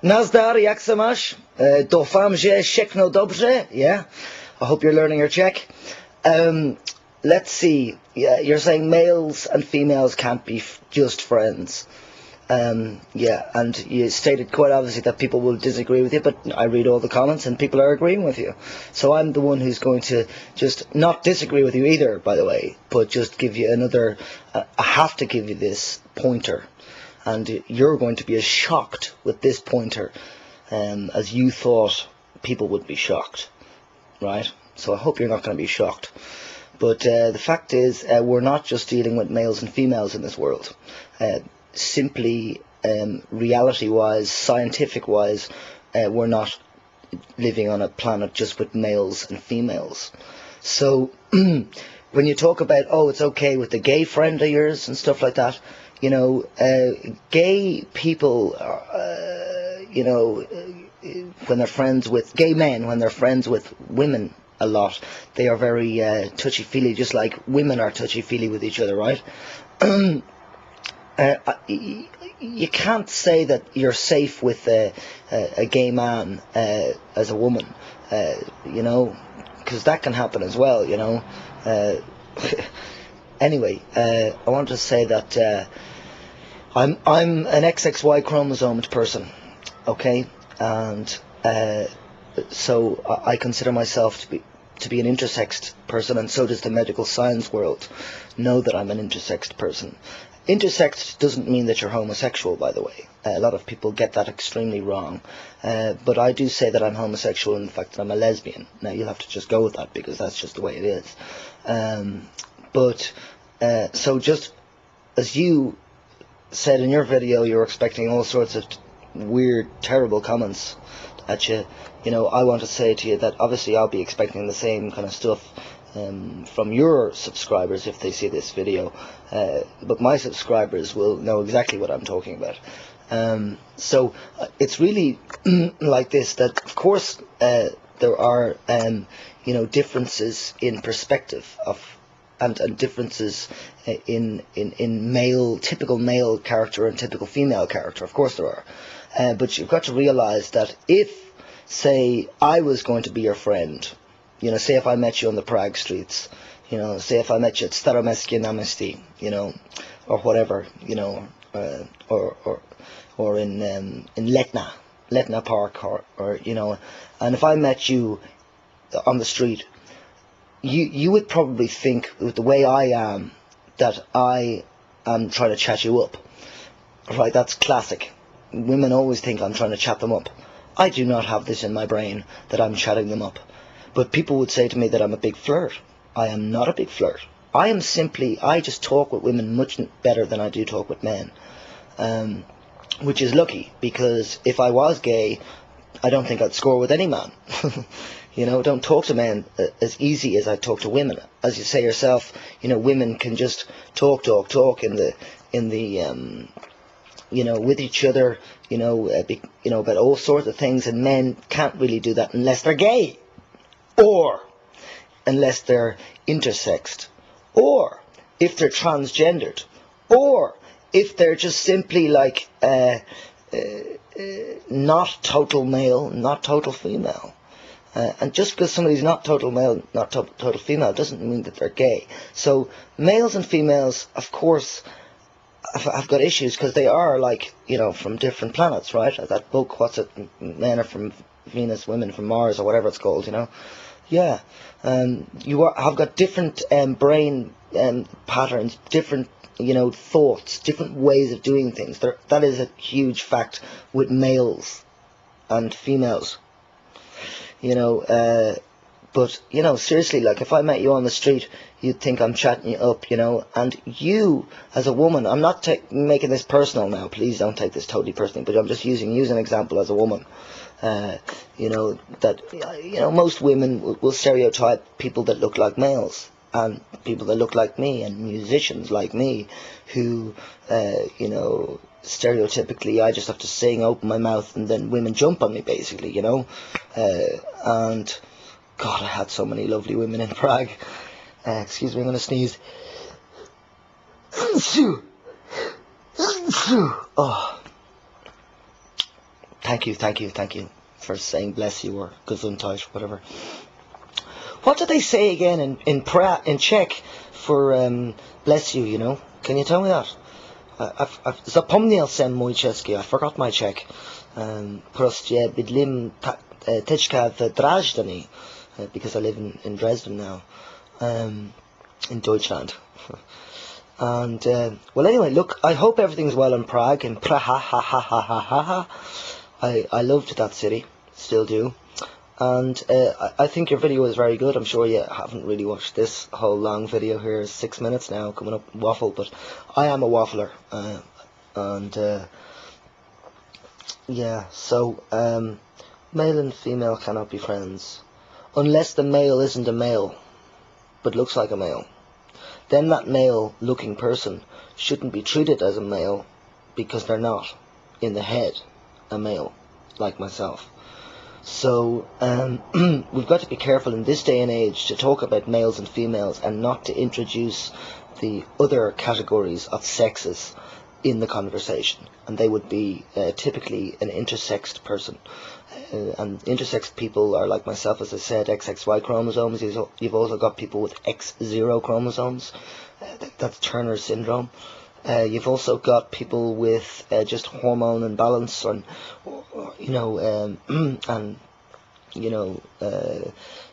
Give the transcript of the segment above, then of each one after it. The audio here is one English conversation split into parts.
Nazdar, jak se máš? Doufám, že všechno dobře, yeah? I hope you're learning your Czech. Let's see, yeah, you're saying males and females can't be just friends. Yeah, and you stated quite obviously that people will disagree with you, but I read all the comments and people are agreeing with you. So I'm the one who's going to just not disagree with you either, by the way, but just give you another, I have to give you this pointer. And you're going to be as shocked with this pointer as you thought people would be shocked, right? So I hope you're not going to be shocked. But the fact is, we're not just dealing with males and females in this world. Simply, reality-wise, scientific-wise, we're not living on a planet just with males and females. So when you talk about, oh, it's okay with the gay friend of yours and stuff like that, you know, gay people, you know, when they're friends with gay men, when they're friends with women a lot, they are very touchy-feely, just like women are touchy-feely with each other, right? You can't say that you're safe with a gay man as a woman, you know, because that can happen as well, you know. Anyway, I want to say that I'm an XXY chromosomed person, okay, and so I consider myself to be an intersexed person, and so does the medical science world know that I'm an intersexed person. Intersexed doesn't mean that you're homosexual, by the way. A lot of people get that extremely wrong. But I do say that I'm homosexual in the fact that I'm a lesbian. Now, you'll have to just go with that because that's just the way it is. So just as you said in your video, you were expecting all sorts of weird, terrible comments at you. You know, I want to say to you that obviously I'll be expecting the same kind of stuff from your subscribers if they see this video, but my subscribers will know exactly what I'm talking about. So it's really like this, that of course there are you know, differences in perspective of and differences in male, typical male character and typical female character. Of course there are, but you've got to realise that if, say, I was going to be your friend, you know, say if I met you on the Prague streets, you know, say if I met you at Staromestské náměstí, you know, or whatever, you know, or in Letna Park, or you know, and if I met you on the street, you would probably think, with the way I am, that I am trying to chat you up, right? That's classic. Women always think I'm trying to chat them up. I do not have this in my brain that I'm chatting them up. But people would say to me that I'm a big flirt. I am not a big flirt. I just talk with women much better than I do talk with men. Which is lucky, because if I was gay, I don't think I'd score with any man. You know, don't talk to men as easy as I talk to women. As you say yourself, you know, women can just talk in the you know, with each other, you know, about all sorts of things, and men can't really do that unless they're gay, or unless they're intersexed, or if they're transgendered, or if they're just simply like not total male, not total female. And just because somebody's not total male, not total female, doesn't mean that they're gay. So males and females, of course, I've got issues because they are, like, you know, from different planets, right? That book, what's it? Men are from Venus, women from Mars, or whatever it's called, you know? Yeah. Have got different brain patterns, different, you know, thoughts, different ways of doing things. That is a huge fact with males and females. You know, but, you know, seriously, like, if I met you on the street, you'd think I'm chatting you up, you know, and you, as a woman, I'm not making this personal now, please don't take this totally personally, but I'm just using you as an example as a woman. You know, that, you know, most women will stereotype people that look like males, and people that look like me, and musicians like me, who, you know, stereotypically I just have to sing, open my mouth, and then women jump on me, basically, you know. And God, I had so many lovely women in Prague. Excuse me, I'm going to sneeze. Oh, thank you for saying bless you or gesundheit, whatever. What do they say again in Czech for bless you? You know, can you tell me that? Zapomniel jsem můj česky. I forgot my Czech. Prostě bydlím teďka v Drážďany, because I live in Dresden now, in Deutschland. And well, anyway, look, I hope everything's well in Prague. In Praha, I loved that city, still do. And I think your video is very good. I'm sure you haven't really watched this whole long video here. 6 minutes now, coming up waffle, but I am a waffler. Yeah, so male and female cannot be friends. Unless the male isn't a male, but looks like a male. Then that male looking person shouldn't be treated as a male, because they're not, in the head, a male, like myself. So we've got to be careful in this day and age to talk about males and females and not to introduce the other categories of sexes in the conversation, and they would be typically an intersexed person. And intersexed people are, like myself, as I said, XXY chromosomes. You've also got people with X0 chromosomes. That's Turner syndrome. You've also got people with just hormone imbalance, and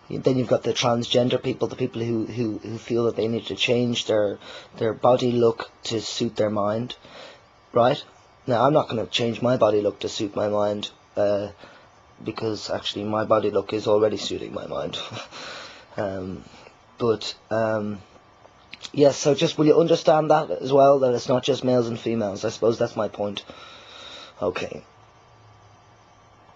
and then you've got the transgender people, the people who feel that they need to change their body look to suit their mind, right? Now, I'm not going to change my body look to suit my mind, because actually my body look is already suiting my mind. Yes, so just will you understand that as well, that it's not just males and females? I suppose that's my point. Okay.